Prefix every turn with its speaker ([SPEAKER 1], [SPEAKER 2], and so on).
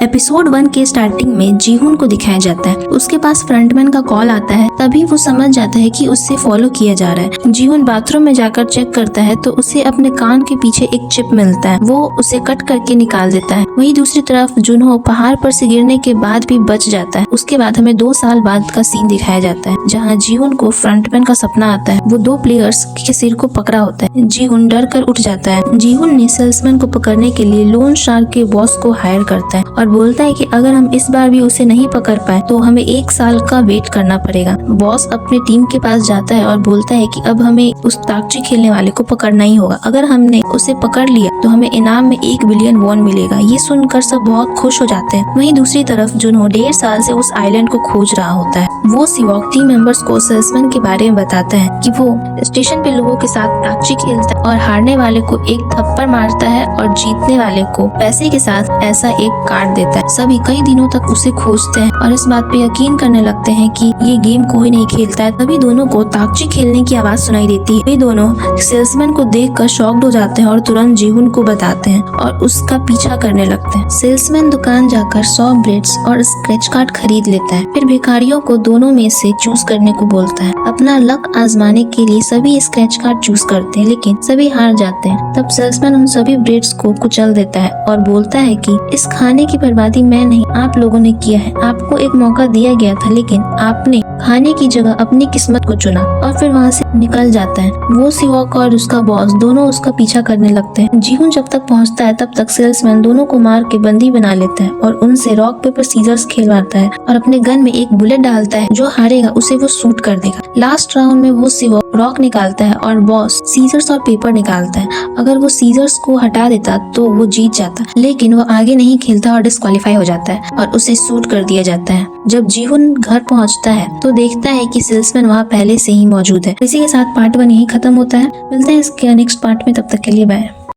[SPEAKER 1] Episode 1 के starting में जीहुन को दिखाया जाता है। उसके पास फ्रंटमैन का कॉल आता है, तभी वो समझ जाता है कि उससे फॉलो किया जा रहा है। जीहुन बाथरूम में जाकर चेक करता है तो उसे अपने कान के पीछे एक चिप मिलता है। वो उसे कट करके निकाल देता है। वहीं दूसरी तरफ जुनहो पहाड़ पर से गिरने के बाद भी बच जाता है। उसके बाद हमें 2 साल बाद का सीन दिखाया जाता है, जहाँ जीहुन को फ्रंटमैन का सपना आता है। वो 2 प्लेयर्स के सिर को पकड़ा होता है। जीहुन डर कर उठ जाता है। जीहुन ने सेल्समैन को पकड़ने के लिए लोन शार्क के बॉस को हायर करता है और बोलता है कि अगर हम इस बार भी उसे नहीं पकड़ पाए तो हमें 1 साल का वेट करना पड़ेगा। बॉस अपने टीम के पास जाता है और बोलता है कि अब हमें उस ताकची खेलने वाले को पकड़ना ही होगा। अगर हमने उसे पकड़ लिया तो हमें इनाम में 1 बिलियन वॉन मिलेगा। ये सुनकर सब बहुत खुश हो जाते हैं। वहीं दूसरी तरफ जुनहो 1.5 साल से उस आइलैंड को खोज रहा होता है। वो सिवॉक टीम मेंबर्स को सेल्समैन के बारे में बताता है कि वो स्टेशन पे लोगों के साथ ताकची खेलता है और हारने वाले को एक थप्पड़ मारता है और जीतने वाले को पैसे के साथ ऐसा एक कार्ड देता है। सभी कई दिनों तक उसे खोजते हैं और इस बात पे यकीन करने लगते हैं कि ये गेम कोई नहीं खेलता है। तभी दोनों को ताकची खेलने की आवाज सुनाई देती है। वे दोनों सेल्समैन को देखकर शॉक्ड हो जाते हैं और तुरंत जीहुन को बताते हैं और उसका पीछा करने लगते हैं। सेल्समैन दुकान जाकर 100 ब्रेड्स और स्क्रैच कार्ड खरीद लेता है। फिर भिखारियों को दोनों में से चूज करने को बोलता है। अपना लक आजमाने के लिए सभी स्क्रैच कार्ड चूज करते हैं, लेकिन सभी हार जाते हैं। तब सेल्समैन उन सभी ब्रेड्स को कुचल देता है और बोलता है कि इस खाने की बर्बादी मैं नहीं, आप लोगों ने किया है। आपको एक मौका दिया गया था, लेकिन आपने खाने की जगह अपनी किस्मत को चुना। और फिर वहाँ से निकल जाता है। वो सिवॉक और उसका बॉस दोनों उसका पीछा करने लगते हैं। जीहुन जब तक पहुँचता है तब तक सेल्समैन दोनों को मार के बंदी बना लेता है और उनसे रॉक पेपर सीजर्स खेलवाता है और अपने गन में एक बुलेट डालता है। जो हारेगा उसे वो शूट कर देगा। लास्ट राउंड में वो सिवॉक रॉक निकालता है और बॉस सीजर्स और पेपर निकालता है। अगर वो सीजर्स को हटा देता तो वो जीत जाता, लेकिन वो आगे नहीं खेलता और डिस्क्वालीफाई हो जाता है और उसे शूट कर दिया जाता है। जब जीहुन घर पहुंचता है तो देखता है कि सेल्समैन वहाँ पहले से ही मौजूद है। इसी के साथ पार्ट 1 यही खत्म होता है। मिलते हैं इसके नेक्स्ट पार्ट में, तब तक के लिए बाय।